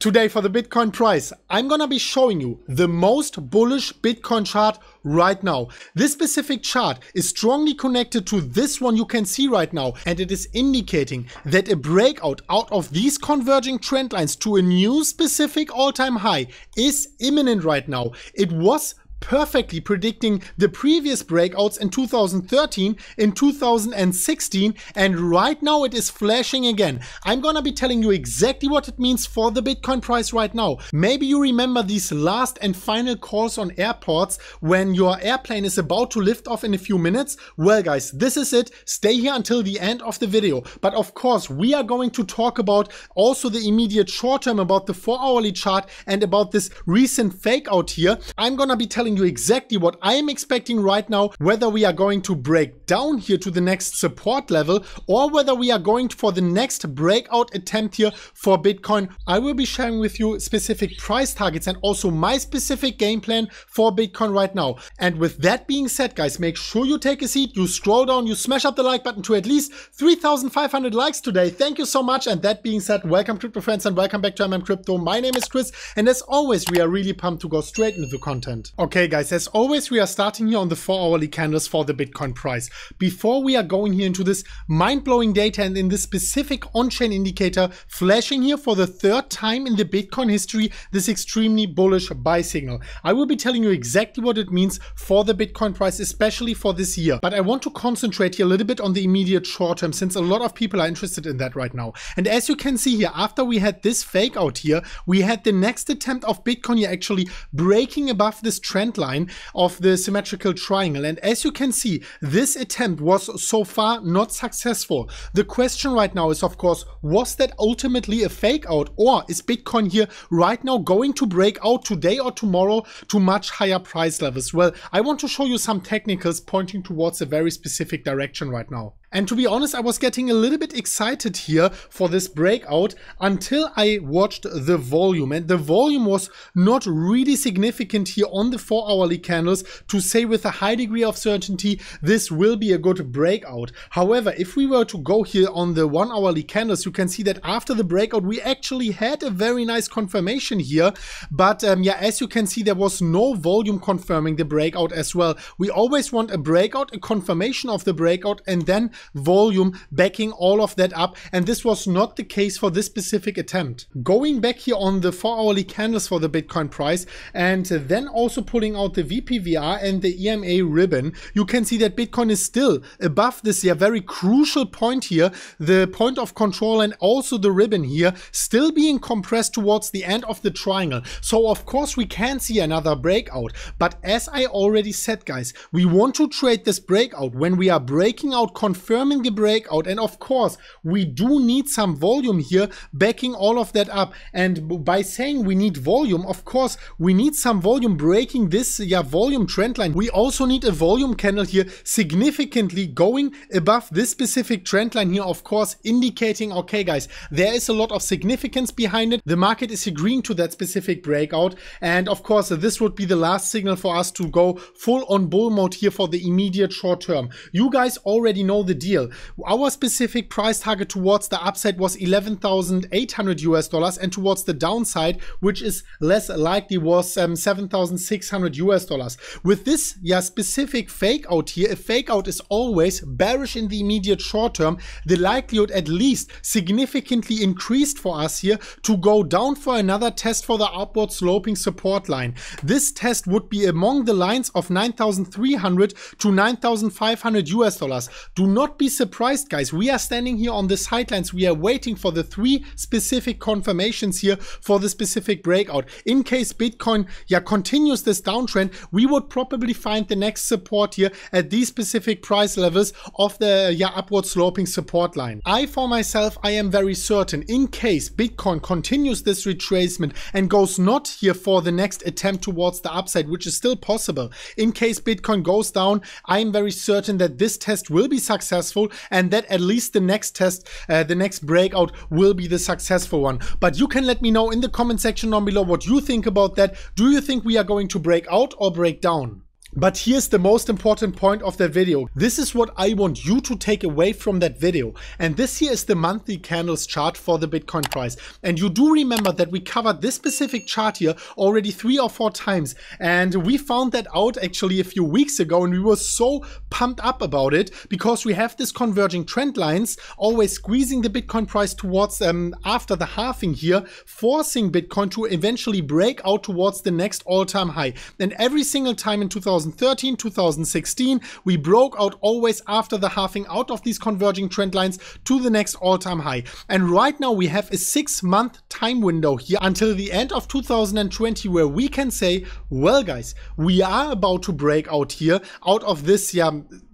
Today for the Bitcoin price, I'm gonna be showing you the most bullish Bitcoin chart right now. This specific chart is strongly connected to this one you can see right now, and it is indicating that a breakout out of these converging trend lines to a new specific all-time high is imminent right now. It was perfectly predicting the previous breakouts in 2013, in 2016, and right now it is flashing again. I'm gonna be telling you exactly what it means for the Bitcoin price right now. Maybe you remember these last and final calls on airports when your airplane is about to lift off in a few minutes. Well guys, this is it. Stay here until the end of the video. But of course, we are going to talk about also the immediate short term, about the 4-hourly chart, and about this recent fake out here. I'm gonna be telling you exactly what I am expecting right now, whether we are going to break down here to the next support level or whether we are going for the next breakout attempt here for Bitcoin. I will be sharing with you specific price targets and also my specific game plan for Bitcoin right now. And with that being said, guys, make sure you take a seat, you scroll down, you smash up the like button to at least 3,500 likes today. Thank you so much. And that being said, welcome crypto friends and welcome back to MMCrypto. My name is Chris, and as always, we are really pumped to go straight into the content. Okay guys, as always, we are starting here on the 4-hourly candles for the Bitcoin price. Before we are going here into this mind-blowing data and in this specific on-chain indicator flashing here for the third time in the Bitcoin history, this extremely bullish buy signal. I will be telling you exactly what it means for the Bitcoin price, especially for this year. But I want to concentrate here a little bit on the immediate short term, since a lot of people are interested in that right now. And as you can see here, after we had this fake out here, we had the next attempt of Bitcoin here actually breaking above this trend line of the symmetrical triangle. And as you can see, this attempt was so far not successful. The question right now is, of course, was that ultimately a fake out, or is Bitcoin here right now going to break out today or tomorrow to much higher price levels? Well, I want to show you some technicals pointing towards a very specific direction right now. And to be honest, I was getting a little bit excited here for this breakout until I watched the volume. And the volume was not really significant here on the 4-hourly candles to say with a high degree of certainty this will be a good breakout. However, if we were to go here on the 1-hourly candles, you can see that after the breakout, we actually had a very nice confirmation here. But yeah, as you can see, there was no volume confirming the breakout as well. We always want a breakout, a confirmation of the breakout, and then volume backing all of that up, and this was not the case for this specific attempt. Going back here on the 4-hourly candles for the Bitcoin price, and then also pulling out the VPVR and the EMA ribbon, you can see that Bitcoin is still above this very crucial point here, the point of control, and also the ribbon here still being compressed towards the end of the triangle. So of course we can see another breakout, but as I already said guys, we want to trade this breakout when we are breaking out, confirming the breakout, and of course we do need some volume here backing all of that up. And by saying we need volume, of course we need some volume breaking this volume trend line. We also need a volume candle here significantly going above this specific trend line here, of course indicating, okay guys, there is a lot of significance behind it. The market is agreeing to that specific breakout, and of course this would be the last signal for us to go full on bull mode here for the immediate short term. You guys already know the deal. Our specific price target towards the upside was $11,800 and towards the downside, which is less likely, was $7,600. With this specific fake out here, a fake out is always bearish in the immediate short term. The likelihood at least significantly increased for us here to go down for another test for the upward sloping support line. This test would be among the lines of $9,300 to $9,500. Do not be surprised guys, we are standing here on the sidelines. We are waiting for the 3 specific confirmations here for the specific breakout. In case Bitcoin continues this downtrend, we would probably find the next support here at these specific price levels of the upward sloping support line. I for myself, I am very certain, in case Bitcoin continues this retracement and goes not here for the next attempt towards the upside, which is still possible, in case Bitcoin goes down, I am very certain that this test will be successful and that at least the next test, the next breakout will be the successful one. But you can let me know in the comment section down below what you think about that. Do you think we are going to break out or break down? But here's the most important point of that video. This is what I want you to take away from that video. And this here is the monthly candles chart for the Bitcoin price. And you do remember that we covered this specific chart here already 3 or 4 times. And we found that out actually a few weeks ago, and we were so pumped up about it because we have this converging trend lines always squeezing the Bitcoin price towards after the halving here, forcing Bitcoin to eventually break out towards the next all-time high. And every single time in 2013, 2016, we broke out always after the halving out of these converging trend lines to the next all-time high. And right now we have a 6-month time window here until the end of 2020 where we can say, well guys, we are about to break out here out of this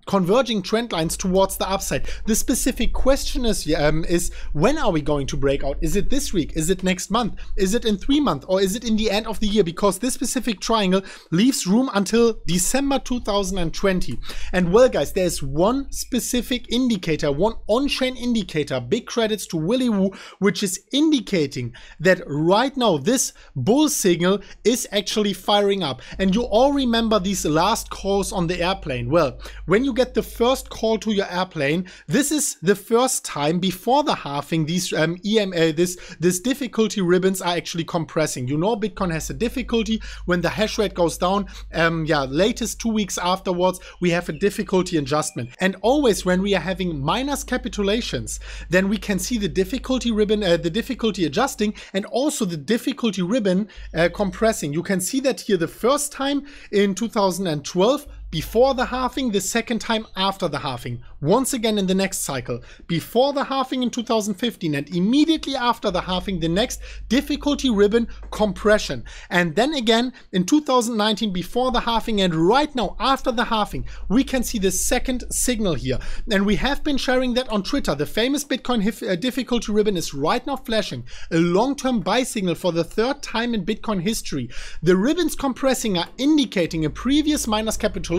converging trend lines towards the upside. The specific question is when are we going to break out? Is it this week? Is it next month? Is it in 3 months? Or is it in the end of the year? Because this specific triangle leaves room until December 2020. And well guys, there's one specific indicator, one on-chain indicator, big credits to Willy Woo, which is indicating that right now this bull signal is actually firing up. And you all remember these last calls on the airplane. Well, when you get the first call to your airplane, this is the first time before the halving these this difficulty ribbons are actually compressing. You know, Bitcoin has a difficulty when the hash rate goes down. Latest 2 weeks afterwards, we have a difficulty adjustment. And always when we are having minus capitulations, then we can see the difficulty ribbon, the difficulty adjusting, and also the difficulty ribbon compressing. You can see that here the first time in 2012, before the halving, the second time after the halving, once again in the next cycle, before the halving in 2015, and immediately after the halving, the next difficulty ribbon compression. And then again in 2019, before the halving, and right now after the halving, we can see the second signal here. And we have been sharing that on Twitter. The famous Bitcoin difficulty ribbon is right now flashing a long-term buy signal for the 3rd time in Bitcoin history. The ribbons compressing are indicating a previous minus capitulation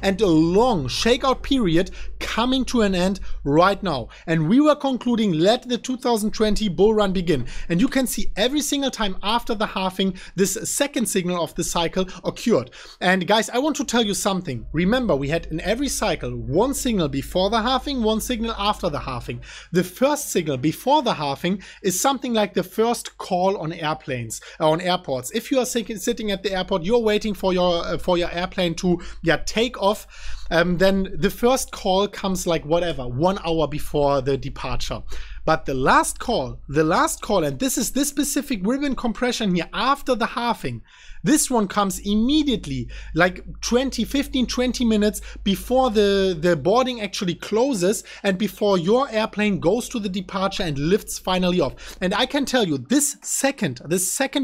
and a long shakeout period coming to an end right now. And we were concluding, let the 2020 bull run begin. And you can see every single time after the halving, this second signal of the cycle occurred. And guys, I want to tell you something. Remember, we had in every cycle one signal before the halving, one signal after the halving. The first signal before the halving is something like the first call on airplanes, on airports. If you are sitting at the airport, you're waiting for your airplane to take off, then the first call comes like whatever 1 hour before the departure. But the last call, and this is this specific ribbon compression here after the halving, this one comes immediately, like 15, 20 minutes before the boarding actually closes and before your airplane goes to the departure and lifts finally off. And I can tell you, this second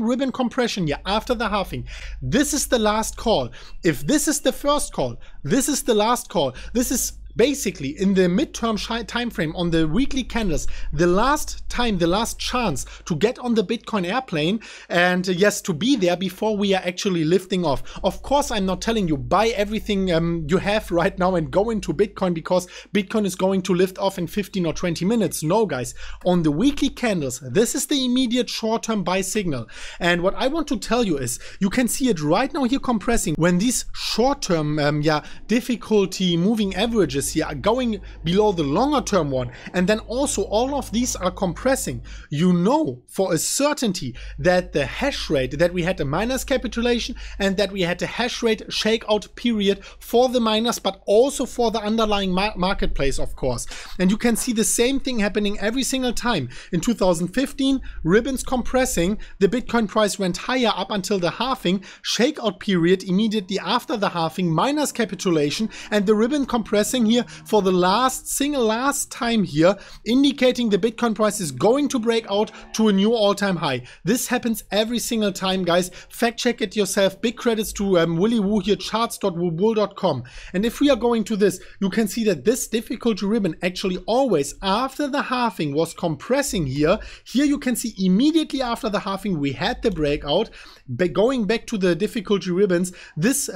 ribbon compression here after the halving, this is the last call. If this is the first call, this is the last call. This is basically in the midterm time frame on the weekly candles, the last time, the last chance to get on the Bitcoin airplane and yes, to be there before we are actually lifting off. Of course, I'm not telling you buy everything you have right now and go into Bitcoin because Bitcoin is going to lift off in 15 or 20 minutes. No, guys, on the weekly candles, this is the immediate short-term buy signal. And what I want to tell you is you can see it right now here compressing when these short-term difficulty moving averages here are going below the longer term one, and then also all of these are compressing. You know for a certainty that the hash rate, that we had a minus capitulation and that we had a hash rate shakeout period for the miners, but also for the underlying marketplace, of course. And you can see the same thing happening every single time. In 2015, ribbons compressing, the Bitcoin price went higher up until the halving, shakeout period immediately after the halving, minus capitulation, and the ribbon compressing here for the last time here, indicating the Bitcoin price is going to break out to a new all-time high. This happens every single time, guys. Fact check it yourself. Big credits to Willy Woo here, charts.woobull.com. And if we are going to this, you can see that this difficulty ribbon actually always after the halving was compressing here. Here you can see immediately after the halving we had the breakout. Going back to the difficulty ribbons, this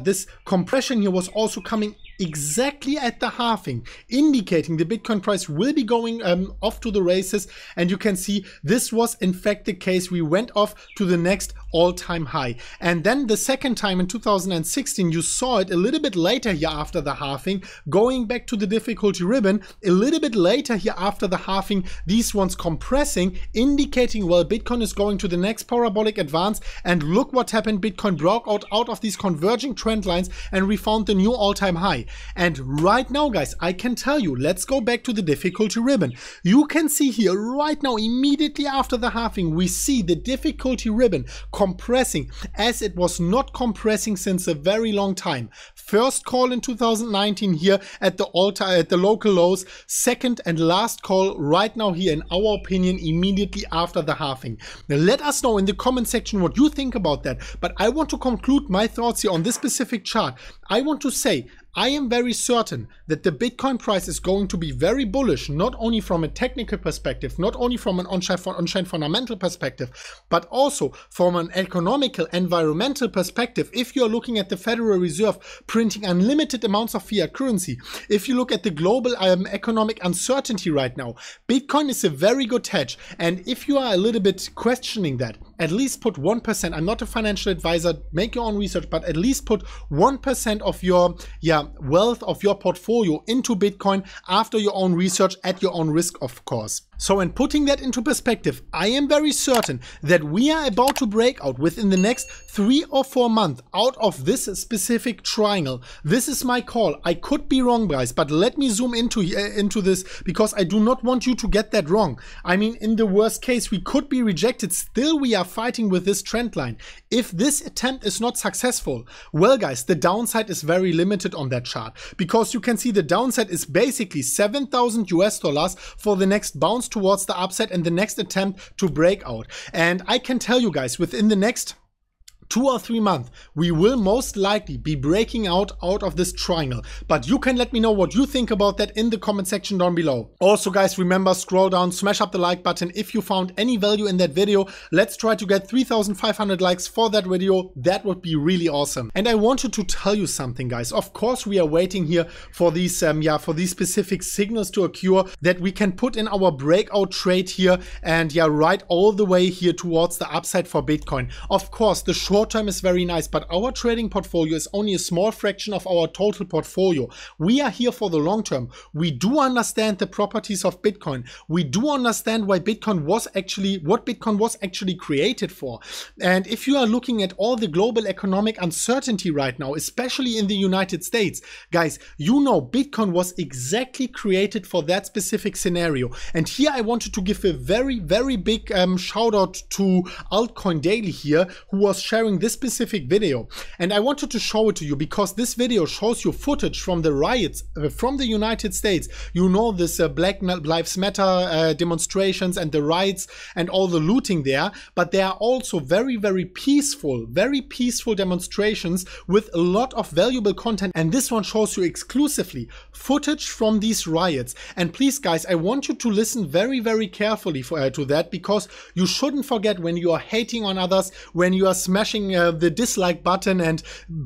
this compression here was also coming exactly at the halving, indicating the Bitcoin price will be going off to the races. And you can see this was in fact the case. We went off to the next all-time high. And then the second time in 2016, you saw it a little bit later here after the halving, going back to the difficulty ribbon, a little bit later here after the halving, these ones compressing, indicating, well, Bitcoin is going to the next parabolic advance. And look what happened. Bitcoin broke out of these converging trend lines and we found the new all-time high. And right now, guys, I can tell you, let's go back to the difficulty ribbon. You can see here right now, immediately after the halving, we see the difficulty ribbon compressing as it was not compressing since a very long time. First call in 2019 here at the local lows, second and last call right now here, in our opinion, immediately after the halving. Now let us know in the comment section what you think about that. But I want to conclude my thoughts here on this specific chart. I want to say, I am very certain that the Bitcoin price is going to be very bullish, not only from a technical perspective, not only from an on-chain fundamental perspective, but also from an economical, environmental perspective. If you are looking at the Federal Reserve printing unlimited amounts of fiat currency, if you look at the global economic uncertainty right now, Bitcoin is a very good hedge. And if you are a little bit questioning that, at least put 1%. I'm not a financial advisor, make your own research, but at least put 1% of your wealth of your portfolio into Bitcoin after your own research, at your own risk, of course. So in putting that into perspective, I am very certain that we are about to break out within the next 3 or 4 months out of this specific triangle. This is my call. I could be wrong, guys, but let me zoom into this, because I do not want you to get that wrong. I mean, in the worst case, we could be rejected. Still, we are fighting with this trend line. If this attempt is not successful, well, guys, the downside is very limited on that chart, because you can see the downside is basically $7,000 for the next bounce towards the upside and the next attempt to break out. And I can tell you guys, within the next 2 or 3 months, we will most likely be breaking out of this triangle. But you can let me know what you think about that in the comment section down below. Also, guys, remember, scroll down, smash up the like button if you found any value in that video. Let's try to get 3,500 likes for that video. That would be really awesome. And I wanted to tell you something, guys. Of course, we are waiting here for these specific signals to occur that we can put in our breakout trade here and right all the way here towards the upside for Bitcoin. Of course, the short term is very nice, but our trading portfolio is only a small fraction of our total portfolio. We are here for the long term. We do understand the properties of Bitcoin. We do understand why Bitcoin was actually, what Bitcoin was actually created for. And if you are looking at all the global economic uncertainty right now, especially in the United States, guys, you know Bitcoin was exactly created for that specific scenario. And here I wanted to give a very, very big shout out to Altcoin Daily here, who was sharing this specific video. And I wanted to show it to you because this video shows you footage from the riots from the United States. You know, this Black Lives Matter demonstrations and the riots and all the looting there, but there are also very, very peaceful demonstrations with a lot of valuable content. And this one shows you exclusively footage from these riots. And please, guys, I want you to listen very, very carefully to that, because you shouldn't forget, when you are hating on others, when you are smashing the dislike button and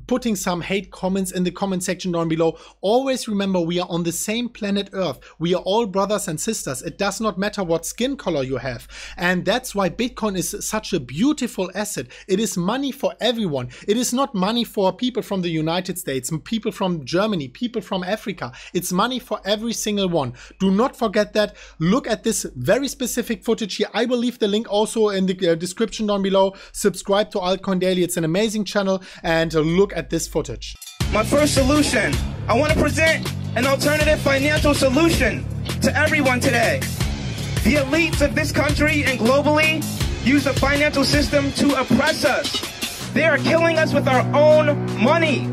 putting some hate comments in the comment section down below, always remember we are on the same planet Earth. We are all brothers and sisters. It does not matter what skin color you have. And that's why Bitcoin is such a beautiful asset. It is money for everyone. It is not money for people from the United States, people from Germany, people from Africa. It's money for every single one. Do not forget that. Look at this very specific footage here. I will leave the link also in the description down below. Subscribe to Altcoin Daily. It's an amazing channel, and look at this footage. My first solution. I want to present an alternative financial solution to everyone today. The elites of this country and globally use the financial system to oppress us. They are killing us with our own money.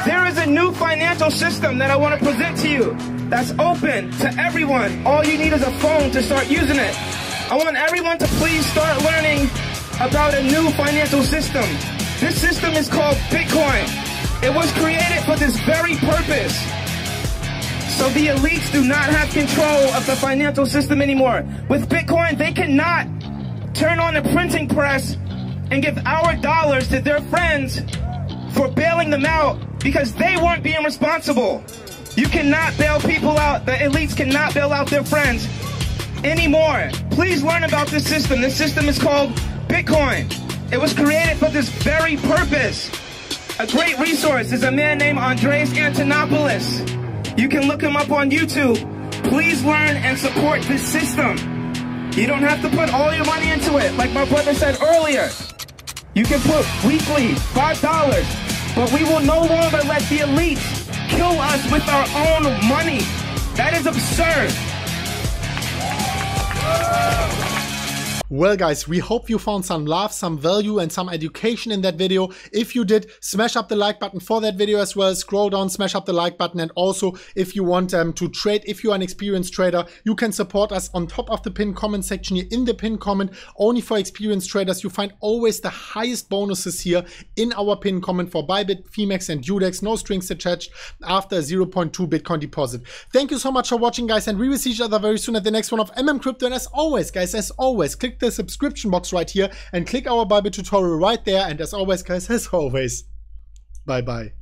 There is a new financial system that I want to present to you that's open to everyone. All you need is a phone to start using it. I want everyone to please start learning about a new financial system. This system is called Bitcoin. It was created for this very purpose. So the elites do not have control of the financial system anymore. With Bitcoin, they cannot turn on the printing press and give our dollars to their friends for bailing them out because they weren't being responsible. You cannot bail people out. The elites cannot bail out their friends anymore. Please learn about this system. This system is called Bitcoin. It was created for this very purpose. A great resource is a man named Andreas Antonopoulos. You can look him up on YouTube. Please learn and support this system. You don't have to put all your money into it, like my brother said earlier. You can put weekly, $5, but we will no longer let the elites kill us with our own money. That is absurd. Well guys, we hope you found some love, some value and some education in that video. If you did, smash up the like button for that video as well. Scroll down, smash up the like button, and also if you want to trade, if you are an experienced trader, you can support us on top of the pinned comment section here in the pinned comment. Only for experienced traders, you find always the highest bonuses here in our pinned comment for Bybit, Phemex and DueDEX, no strings attached after a 0.2 Bitcoin deposit. Thank you so much for watching guys, and we will see each other very soon at the next one of MMCrypto. And as always guys, click the subscription box right here and click our Bybit tutorial right there. And as always guys, bye bye.